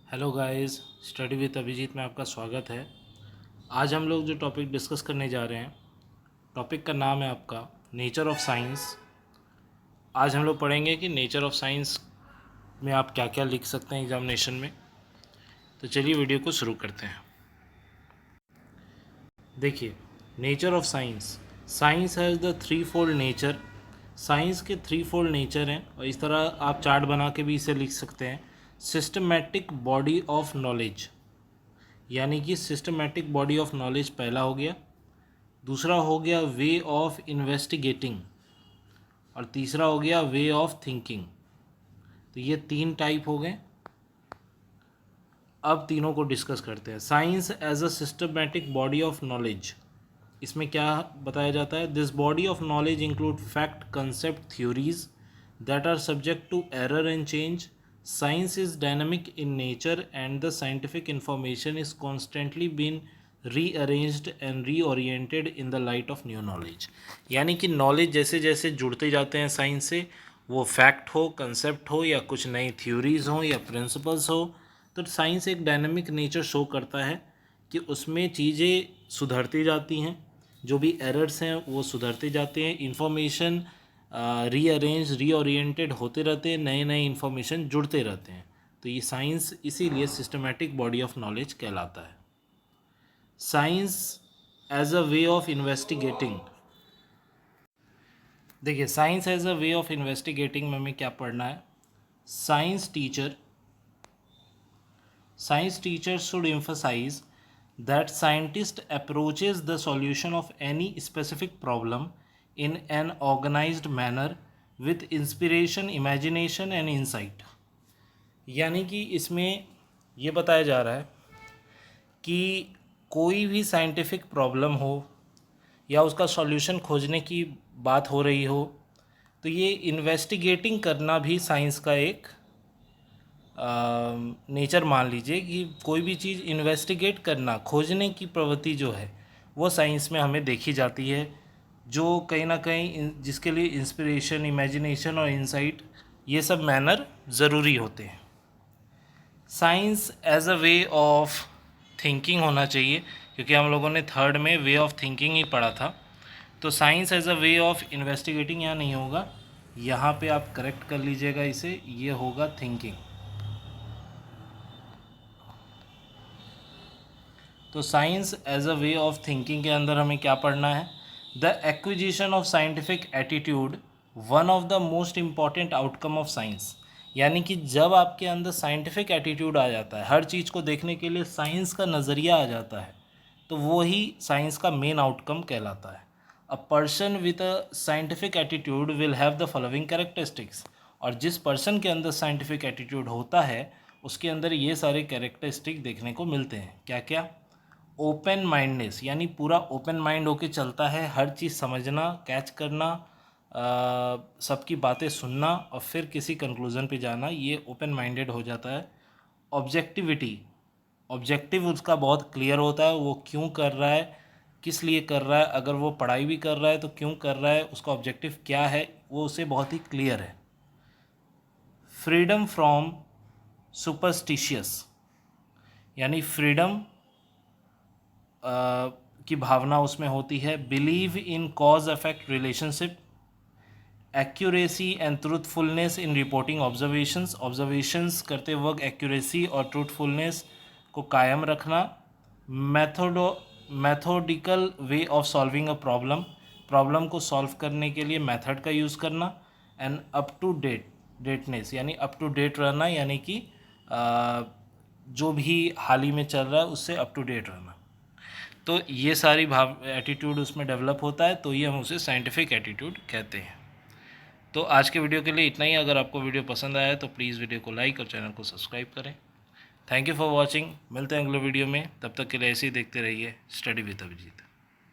Hello guys, study with Abhijeet में आपका स्वागत है। आज हम लोग जो टॉपिक डिस्कस करने जा रहे हैं, टॉपिक का नाम है आपका नेचर ऑफ साइंस। आज हम लोग पढ़ेंगे कि नेचर ऑफ साइंस में आप क्या क्या लिख सकते हैं एग्जामिनेशन में। तो चलिए वीडियो को शुरू करते हैं। देखिए, nature of science. Science has the three fold nature. Science के थ्री फोल्ड नेचर हैं और इस तरह आप चार्ट बना के भी इसे लिख सकते हैं। सिस्टमैटिक बॉडी ऑफ नॉलेज, यानी कि सिस्टमैटिक बॉडी ऑफ नॉलेज पहला हो गया। दूसरा हो गया वे ऑफ इन्वेस्टिगेटिंग और तीसरा हो गया वे ऑफ थिंकिंग। तो ये तीन टाइप हो गए। अब तीनों को डिस्कस करते हैं। Science as a systematic body of knowledge, इसमें क्या बताया जाता है? This body of knowledge include fact, concept, theories that are subject to error and change. Science is dynamic in nature and the scientific information is constantly being rearranged and reoriented in the light of new knowledge. यानी कि knowledge जैसे जैसे जुड़ते जाते हैं science से, वो fact हो, कंसेप्ट हो या कुछ नई थ्योरीज हो या प्रिंसिपल्स हो, तो साइंस एक डायनामिक नेचर शो करता है कि उसमें चीज़ें सुधरती जाती हैं, जो भी एरर्स हैं वो सुधरते जाते हैं, इंफॉर्मेशन रीअरेंज रीओरिएंटेड होते रहते हैं, नए नए इन्फॉर्मेशन जुड़ते रहते हैं। तो ये साइंस इसीलिए सिस्टमैटिक बॉडी ऑफ नॉलेज कहलाता है। Science as a way of investigating. देखिए, science as a way of investigating में हमें क्या पढ़ना है? Science teacher should emphasise that scientist approaches the solution of any specific problem in an organized manner with inspiration, imagination and insight. यानी कि इसमें ये बताया जा रहा है कि कोई भी साइंटिफिक प्रॉब्लम हो या उसका सॉल्यूशन खोजने की बात हो रही हो, तो ये इन्वेस्टिगेटिंग करना भी साइंस का एक नेचर मान लीजिए कि कोई भी चीज़ इन्वेस्टिगेट करना, खोजने की प्रवृत्ति जो है वो साइंस में हमें देखी जाती है, जो कहीं ना कहीं जिसके लिए इंस्पिरेशन, इमेजिनेशन और इंसाइट, ये सब मैनर ज़रूरी होते हैं। Science as a way of thinking होना चाहिए, क्योंकि हम लोगों ने थर्ड में वे ऑफ थिंकिंग ही पढ़ा था। तो science as a way of investigating यहाँ नहीं होगा, यहाँ पे आप करेक्ट कर लीजिएगा इसे, ये होगा थिंकिंग। तो science as a way of thinking के अंदर हमें क्या पढ़ना है? The acquisition of scientific attitude one of the most important outcome of science. यानी कि जब आपके अंदर साइंटिफिक एटीट्यूड आ जाता है, हर चीज़ को देखने के लिए साइंस का नज़रिया आ जाता है, तो वो ही साइंस का मेन आउटकम कहलाता है। A person with a scientific attitude will have the following characteristics. और जिस पर्सन के अंदर साइंटिफिक एटीट्यूड होता है उसके अंदर ये सारे कैरेक्टरिस्टिक देखने को मिलते हैं। क्या क्या? ओपन माइंडनेस, यानी पूरा ओपन माइंड होके चलता है, हर चीज़ समझना, कैच करना, सबकी बातें सुनना और फिर किसी कंक्लूज़न पे जाना, ये ओपन माइंडेड हो जाता है। ऑब्जेक्टिविटी, ऑब्जेक्टिव उसका बहुत क्लियर होता है, वो क्यों कर रहा है, किस लिए कर रहा है, अगर वो पढ़ाई भी कर रहा है तो क्यों कर रहा है, उसका ऑब्जेक्टिव क्या है, वो उसे बहुत ही क्लियर है। फ्रीडम फ्रॉम सुपरस्टिशियस, यानी फ्रीडम की भावना उसमें होती है। Believe in cause effect relationship, accuracy and truthfulness in reporting observations, observations करते वक्त एक्यूरेसी और ट्रूथफुलनेस को कायम रखना। Methodical way of solving a problem, problem को सॉल्व करने के लिए मेथड का यूज़ करना। एंड अप टू डेटनेस, यानी अप टू डेट रहना, यानी कि जो भी हाल ही में चल रहा है उससे अप टू डेट रहना। तो ये सारी एटीट्यूड उसमें डेवलप होता है, तो ये हम उसे साइंटिफिक एटीट्यूड कहते हैं। तो आज के वीडियो के लिए इतना ही। अगर आपको वीडियो पसंद आया तो प्लीज़ वीडियो को लाइक और चैनल को सब्सक्राइब करें। Thank you for watching. मिलते हैं अगले वीडियो में, तब तक के लिए ऐसे ही देखते रहिए स्टडी विद अभिजीत।